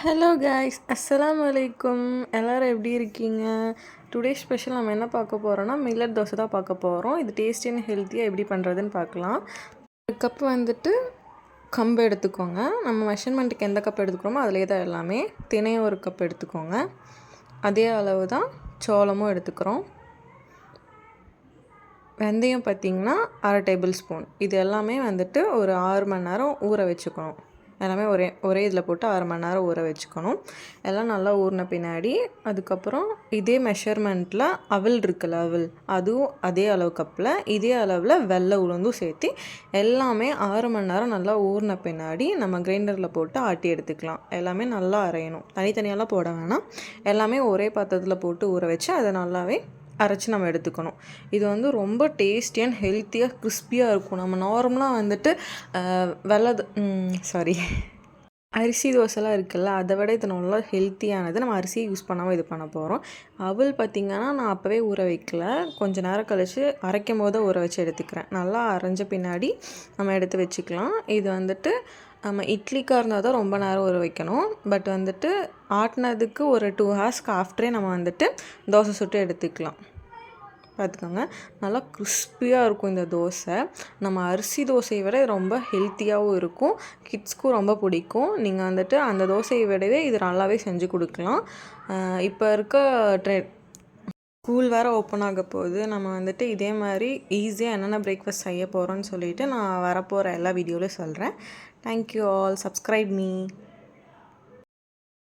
Hello guys, அஸ்ஸலாமு அலைக்கும். எல்லோரும் எப்படி இருக்கீங்க? டுடே ஸ்பெஷல் நம்ம என்ன பார்க்க போகிறோன்னா மில்லட் தோசை தான் பார்க்க போகிறோம். இது டேஸ்டி அண்ட் ஹெல்த்தியாக எப்படி பண்ணுறதுன்னு பார்க்கலாம். ஒரு கப் வந்துட்டு கம்பு எடுத்துக்கோங்க. நம்ம மெஷர்மெண்ட்டுக்கு எந்த கப் எடுத்துக்கிறோமோ அதிலே தான் எல்லாமே. தினையும் ஒரு கப் எடுத்துக்கோங்க. அதே அளவு தான் சோளமும் எடுத்துக்கிறோம். வெந்தயம் பார்த்திங்கன்னா 1/2 டேபிள் ஸ்பூன். இது எல்லாமே வந்துட்டு ஒரு 6 மணி நேரம் ஊற வச்சுக்கணும். எல்லாமே ஒரே இதில் போட்டு 6 மணி நேரம் ஊற வச்சுக்கணும். எல்லாம் நல்லா ஊறின பின்னாடி அதுக்கப்புறம் இதே மெஷர்மெண்ட்டில் அவல் இருக்குல்ல, அதுவும் அதே அளவு கப்பில் இதே அளவில் வெள்ளை உளுந்தும் சேர்த்து எல்லாமே 6 மணி நேரம் நல்லா ஊறின பின்னாடி நம்ம கிரைண்டரில் போட்டு ஆட்டி எடுத்துக்கலாம். எல்லாமே நல்லா அரையணும், தனித்தனியாலாம் போட வேணாம். எல்லாமே ஒரே பாத்திரத்தில் போட்டு ஊற வச்சு அதை நல்லாவே அரைச்சி நம்ம எடுத்துக்கணும். இது வந்து ரொம்ப டேஸ்டி அண்ட் ஹெல்த்தியாக கிறிஸ்பியாக இருக்கும். நம்ம நார்மலாக வந்துட்டு அரிசி தோசைலாம் இருக்குல்ல, அதை விட இது நல்லா ஹெல்த்தியானது. நம்ம அரிசியை யூஸ் பண்ணாமல் இது பண்ண போகிறோம். அவல் பார்த்திங்கன்னா நான் அப்போவே ஊற வைக்கல, கொஞ்சம் நேரம் கழித்து அரைக்கும் போது ஊற வச்சு எடுத்துக்கிறேன். நல்லா அரைஞ்ச பின்னாடி நம்ம எடுத்து வச்சுக்கலாம். இது வந்துட்டு நம்ம இட்லிக்காக இருந்தால் தான் ரொம்ப நேரம் ஊற வைக்கணும். பட் வந்துட்டு ஆட்டினதுக்கு ஒரு 2 ஹார்ஸ்க்கு ஆஃப்டரே நம்ம வந்துட்டு தோசை சுட்டு எடுத்துக்கலாம். பார்த்துக்கோங்க, நல்லா கிறிஸ்பியாக இருக்கும் இந்த தோசை. நம்ம அரிசி தோசையை விட ரொம்ப ஹெல்த்தியாகவும் இருக்கும். கிட்ஸ்க்கும் ரொம்ப பிடிக்கும். நீங்கள் வந்துட்டு அந்த தோசையை விடவே இது நல்லாவே செஞ்சு கொடுக்கலாம். இப்போ இருக்க ஸ்கூல் வேறு ஓப்பன் ஆக போகுது. நம்ம வந்துட்டு இதே மாதிரி ஈஸியாக என்னென்ன பிரேக்ஃபாஸ்ட் செய்ய போகிறோன்னு சொல்லிவிட்டு நான் வரப்போகிற எல்லா வீடியோலையும் சொல்கிறேன். Thank you all. Subscribe me.